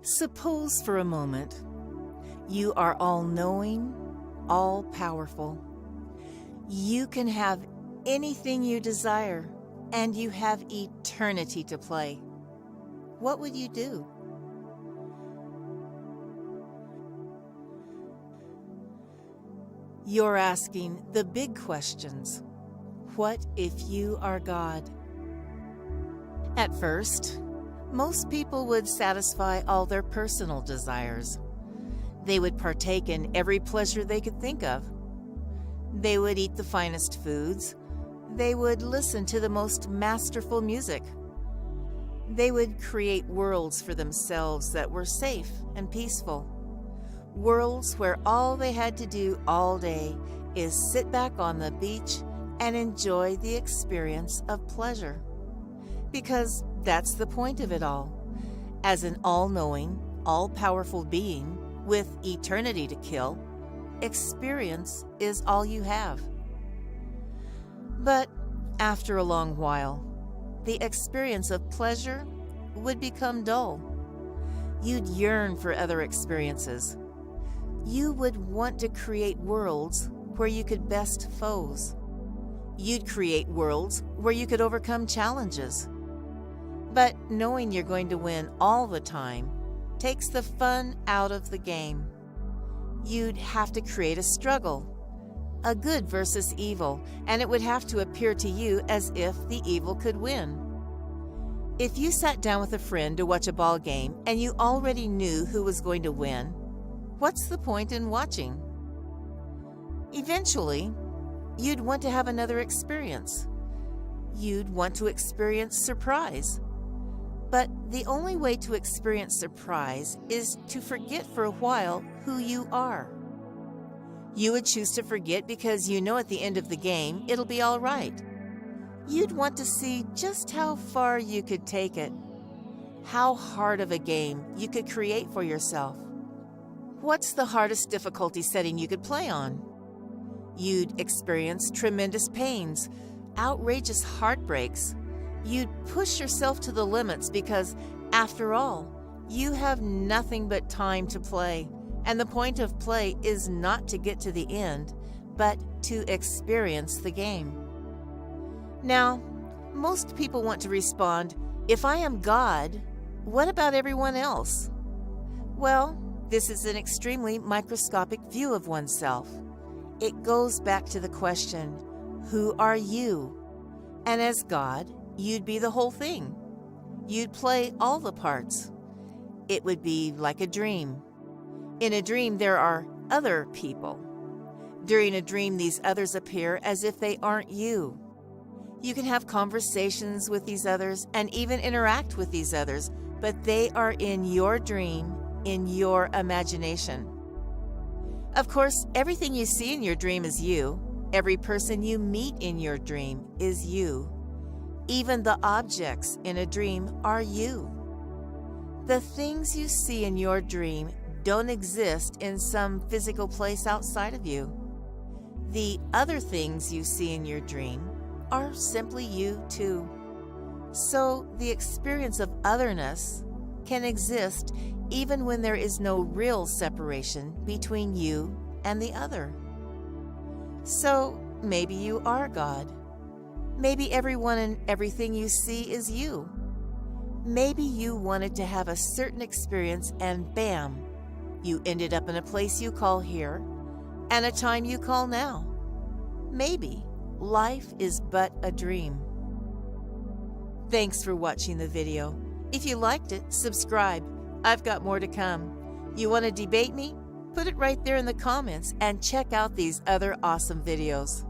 Suppose for a moment you are all-knowing, all-powerful. You can have anything you desire, and you have eternity to play. What would you do? You're asking the big questions. What if you are God? At first, most people would satisfy all their personal desires. They would partake in every pleasure they could think of. They would eat the finest foods. They would listen to the most masterful music. They would create worlds for themselves that were safe and peaceful. Worlds where all they had to do all day is sit back on the beach and enjoy the experience of pleasure. Because that's the point of it all. As an all-knowing, all-powerful being with eternity to kill, experience is all you have. But after a long while, the experience of pleasure would become dull. You'd yearn for other experiences. You would want to create worlds where you could best foes. You'd create worlds where you could overcome challenges. But knowing you're going to win all the time takes the fun out of the game. You'd have to create a struggle, a good versus evil, and it would have to appear to you as if the evil could win. If you sat down with a friend to watch a ball game and you already knew who was going to win, what's the point in watching? Eventually, you'd want to have another experience. You'd want to experience surprise. But the only way to experience surprise is to forget for a while who you are. You would choose to forget because you know at the end of the game it'll be all right. You'd want to see just how far you could take it, how hard of a game you could create for yourself. What's the hardest difficulty setting you could play on? You'd experience tremendous pains, outrageous heartbreaks. You'd push yourself to the limits because, after all, you have nothing but time to play, and the point of play is not to get to the end, but to experience the game. Now, most people want to respond, if I am God, what about everyone else? Well, this is an extremely microscopic view of oneself. It goes back to the question, who are you? And as God, you'd be the whole thing. You'd play all the parts. It would be like a dream. In a dream, there are other people. During a dream, these others appear as if they aren't you. You can have conversations with these others and even interact with these others, but they are in your dream, in your imagination. Of course, everything you see in your dream is you. Every person you meet in your dream is you. Even the objects in a dream are you. The things you see in your dream don't exist in some physical place outside of you. The other things you see in your dream are simply you too. So the experience of otherness can exist even when there is no real separation between you and the other. So maybe you are God. Maybe everyone and everything you see is you. Maybe you wanted to have a certain experience and bam, you ended up in a place you call here and a time you call now. Maybe life is but a dream. Thanks for watching the video. If you liked it, subscribe. I've got more to come. You want to debate me? Put it right there in the comments and check out these other awesome videos.